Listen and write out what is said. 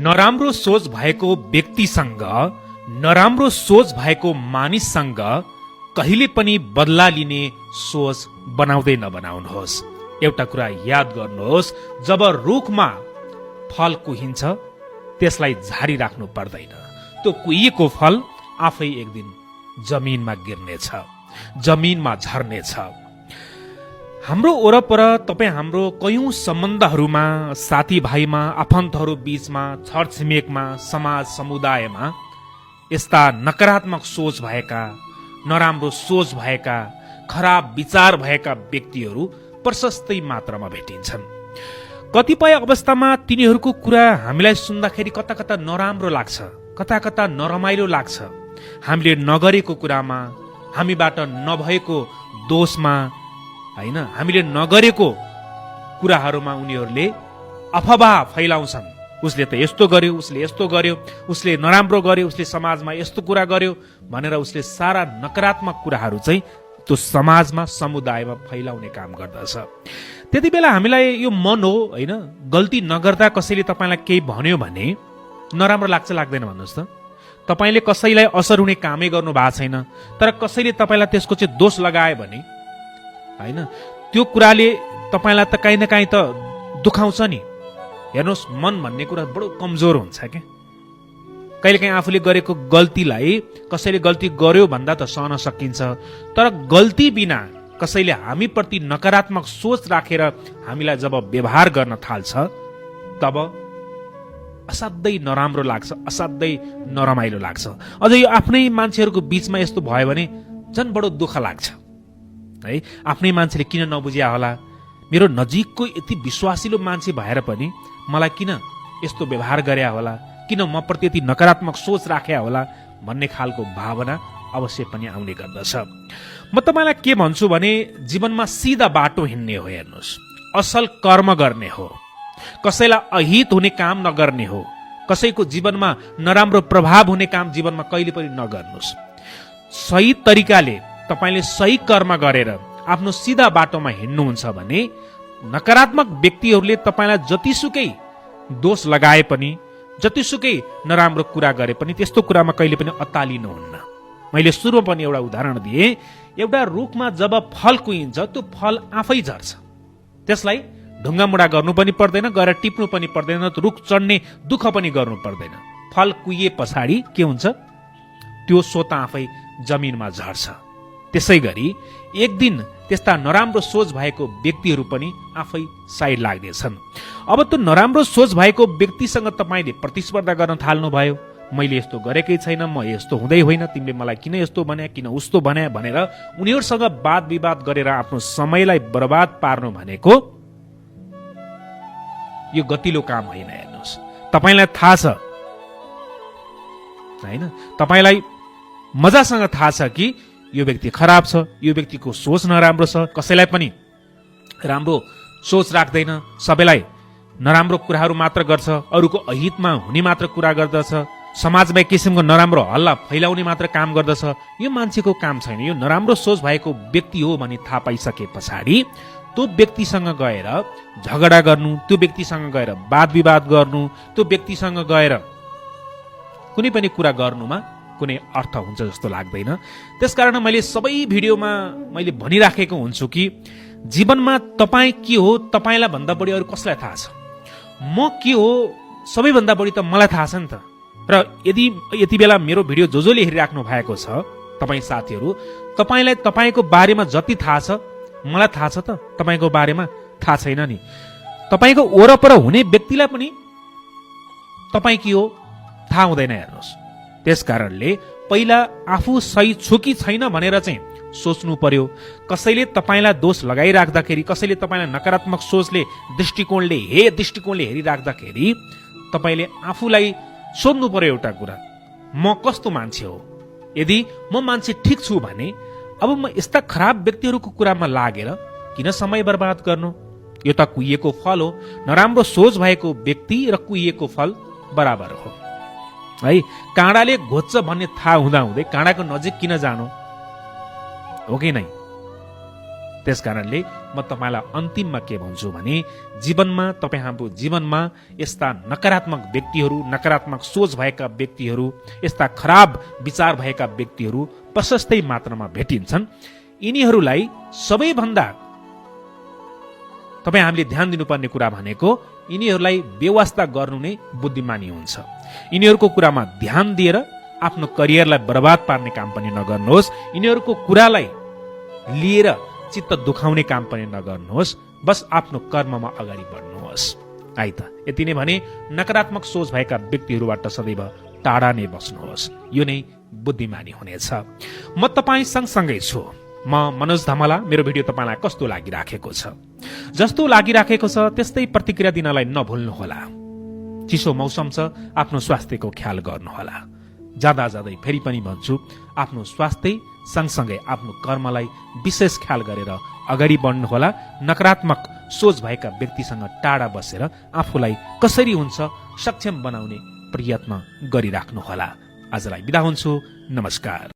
नराम्रो सोच भएको व्यक्तिसँग, नराम्रो सोच भएको मानिससँग कहिले पनि बदला लिने सोच बनाउँदै नबनाउनुहोस्। एउटा कुरा याद गर्नुहोस्, जब रुखमा फल कुहिन्छ त्यसलाई झारिराख्नु पर्दैन। त्यो कुहिएको फल आफै एक दिन जमिनमा गिर्नेछ, जमिनमा झर्नेछ। हाम्रो वरपर तपाईँ हाम्रो कयौं सम्बन्धहरूमा, साथीभाइमा, आफन्तहरू बीचमा, छरछिमेकमा, समाज समुदायमा यस्ता नकारात्मक सोच भएका, नराम्रो सोच भएका, खराब विचार भएका व्यक्तिहरू प्रशस्तै मात्रामा भेटिन्छन्। कतिपय अवस्थामा तिनीहरूको कुरा हामीलाई सुन्दाखेरि कता कता नराम्रो लाग्छ, कता कता नरमाइलो लाग्छ। हामीले नगरेको कुरामा, हामीबाट नभएको दोषमा, हैन, हामीले नगरेको कुराहरूमा उनीहरूले अफवाह फैलाउँछन्। उसले त यस्तो गर्यो, उसले यस्तो गर्यो, उसले नराम्रो गर्यो, उसले समाजमा यस्तो कुरा गर्यो भनेर उसले सारा नकारात्मक कुराहरू चाहिँ त्यो समाजमा, समुदायमा फैलाउने काम गर्दछ। त्यति बेला हामीलाई यो मन हो, हैन, गल्ती नगर्दा कसैले तपाईलाई केही भन्यो भने नराम्रो लाग्छ लाग्दैन भन्नुहोस् त? तपाईले कसैलाई असर हुने कामै गर्नु भएको छैन, तर कसैले तपाईलाई त्यसको चाहिँ दोष लगायो भने, हैन, त्यो कुराले तपाईलाई त काहीँ न काहीँ त दुखाउँछ नि। हेर्नुहोस्, मन भन्ने कुरा बडो कमजोर हुन्छ क्या। कहिलेकाहीँ आफूले गरेको गल्तीलाई कसैले गल्ती गर्यो भन्दा त सहन सकिन्छ, तर गल्ती बिना कसैले हामीप्रति नकारात्मक सोच राखेर हामीलाई जब व्यवहार गर्न थाल्छ तब असाध्यै नराम्रो लाग्छ, असाध्यै नरमाइलो लाग्छ। अझ यो आफ्नै मान्छेहरूको बीचमा यस्तो भयो भने झन् बडो दुःख लाग्छ है। आफ्नै मान्छेले किन नबुझ्या होला, मेरो नजिकको यति विश्वासिलो मान्छे भएर पनि मलाई किन यस्तो व्यवहार गरे होला, किन म प्रति यति नकारात्मक सोच राखे होला भन्ने खालको भावना अवश्य पनि आउने गर्दछ। म तपाईलाई के भन्छु भने जीवनमा सिधा बाटो हिँड्ने हो। हेर्नुहोस्, असल कर्म गर्ने हो, कसैलाई अहित हुने काम नगर्ने हो, कसैको जीवनमा नराम्रो प्रभाव हुने काम जीवनमा कहिले पनि नगर्नुहोस्। सही तरिकाले तपाईले सही कर्म गरेर आफ्नो सिधा बाटोमा हिँड्नुहुन्छ भने नकारात्मक व्यक्तिहरूले तपाईलाई जतिसुकै दोष लगाए पनि, जतिसुकै नराम्रो कुरा गरे पनि त्यस्तो कुरामा कहिले पनि अत्तालिनुहुन्न। मैले सुरुमा पनि एउटा उदाहरण दिएँ, एउटा रुखमा जब फल कुहिन्छ त्यो फल आफै झर्छ, त्यसलाई ढुङ्गामुढा गर्नु पनि पर्दैन, गएर टिप्नु पनि पर्दैन, रुख चढ्ने दुःख पनि गर्नु पर्दैन। फल कुहिए पछाडि के हुन्छ, त्यो स्वतः आफै जमिनमा झर्छ। त्यसै गरी एक दिन त्यस्ता नराम्रो सोच भएको व्यक्तिहरू पनि आफै साइड लाग्नेछन्। अब त्यो नराम्रो सोच भएको व्यक्तिसँग तपाईँले प्रतिस्पर्धा गर्न थाल्नुभयो, मैले यस्तो गरेकै छैन, म यस्तो हुँदै होइन, तिमीले मलाई किन यस्तो भने, किन उस्तो भने भनेर उनीहरूसँग वाद विवाद गरेर आफ्नो समयलाई बर्बाद पार्नु भनेको यो गतिलो काम होइन। हेर्नुहोस्, तपाईँलाई थाहा छ, हैन, तपाईँलाई मजासँग थाहा छ कि यो व्यक्ति खराब छ, यो व्यक्तिको सोच नराम्रो छ, कसैलाई पनि राम्रो सोच राख्दैन, सबैलाई नराम्रो कुराहरू मात्र गर्छ, अरूको अहितमा हुने मात्र कुरा गर्दछ, समाजमा एक किसिमको नराम्रो हल्ला फैलाउने मात्र काम गर्दछ। यो मान्छेको काम छैन। यो नराम्रो सोच भएको व्यक्ति हो भनी थाहा पाइसके पछाडि त्यो व्यक्तिसँग गएर झगडा गर्नु, त्यो व्यक्तिसँग गएर वाद विवाद गर्नु, त्यो व्यक्तिसँग गएर कुनै पनि कुरा गर्नुमा कुनै अर्थ हुन्छ जस्तो लाग्दैन। त्यसकारण मैले सबै भिडियोमा मैले भनिराखेको हुन्छु कि जीवनमा तपाईँ के हो तपाईँलाई भन्दा बढी अरू कसलाई थाहा छ, म के हो सबैभन्दा बढी त मलाई थाहा छ नि त। र यदि यति बेला मेरो भिडियो जसले हेरिराख्नु भएको छ, तपाईँ साथीहरू, तपाईँलाई तपाईँको बारेमा जति थाहा छ मलाई थाहा छ त तपाईँको बारेमा थाहा छैन नि। तपाईँको वरपर हुने व्यक्तिलाई पनि तपाईँ के हो थाहा हुँदैन। हेर्नुहोस्, त्यसकारणले पहिला आफू सही छु कि छैन भनेर चाहिँ सोच्नु पर्यो। कसैले तपाईँलाई दोष लगाइराख्दाखेरि, कसैले तपाईँलाई नकारात्मक सोचले, दृष्टिकोणले हेरिराख्दाखेरि तपाईँले आफूलाई सोध्नु पर्यो एउटा कुरा, म कस्तो मान्छे हो। यदि म मान्छे ठिक छु भने अब म यस्ता खराब व्यक्तिहरूको कुरामा लागेर किन समय बर्बाद गर्नु। यो त कुहिएको फल हो। नराम्रो सोच भएको व्यक्ति र कुहिएको फल बराबर हो है। काँडाले घोच्छ भन्ने थाहा हुँदा हुँदै काँडाको नजिक किन जानु, हो कि नै? त्यसकारणले म तपाईलाई अन्तिममा के भन्छु भने जीवनमा तपाईँ हाम्रो जीवनमा यस्ता नकारात्मक व्यक्तिहरू, नकारात्मक सोच भएका व्यक्तिहरू, यस्ता खराब विचार भएका व्यक्तिहरू प्रशस्तै मात्रामा भेटिन्छन्। यिनीहरूलाई सबैभन्दा तपाईँ हामीले ध्यान दिनुपर्ने कुरा भनेको यिनीहरूलाई व्यवस्था गर्नु नै बुद्धिमानी हुन्छ। यिनीहरूको कुरामा ध्यान दिएर आफ्नो करियरलाई बर्बाद पार्ने काम पनि नगर्नुहोस्। यिनीहरूको कुरालाई लिएर चित्त दुखाउने काम पनि नगर्नुहोस्। बस आफ्नो कर्ममा अगाडि बढ्नुहोस्। है त, यति नै भने नकारात्मक सोच भएका व्यक्तिहरूबाट सदैव टाढा नै बस्नुहोस्। यो नै बुद्धिमानी हुनेछ। म तपाईँ सँगसँगै छु। म मनोज धमला। मेरो भिडियो तपाईँलाई कस्तो लागिराखेको छ? जस्तो लागिराखेको छ त्यस्तै प्रतिक्रिया दिनलाई नभुल्नुहोला। चिसो मौसम छ, आफ्नो स्वास्थ्यको ख्याल गर्नुहोला। जाँदा जाँदै फेरि पनि भन्छु, आफ्नो स्वास्थ्य सँगसँगै आफ्नो कर्मलाई विशेष ख्याल गरेर अगाडि बढ्नुहोला। नकारात्मक सोच भएका व्यक्तिसँग टाढा बसेर आफूलाई कसरी हुन्छ सक्षम बनाउने प्रयत्न गरिराख्नुहोला। आजलाई बिदा हुन्छु। नमस्कार।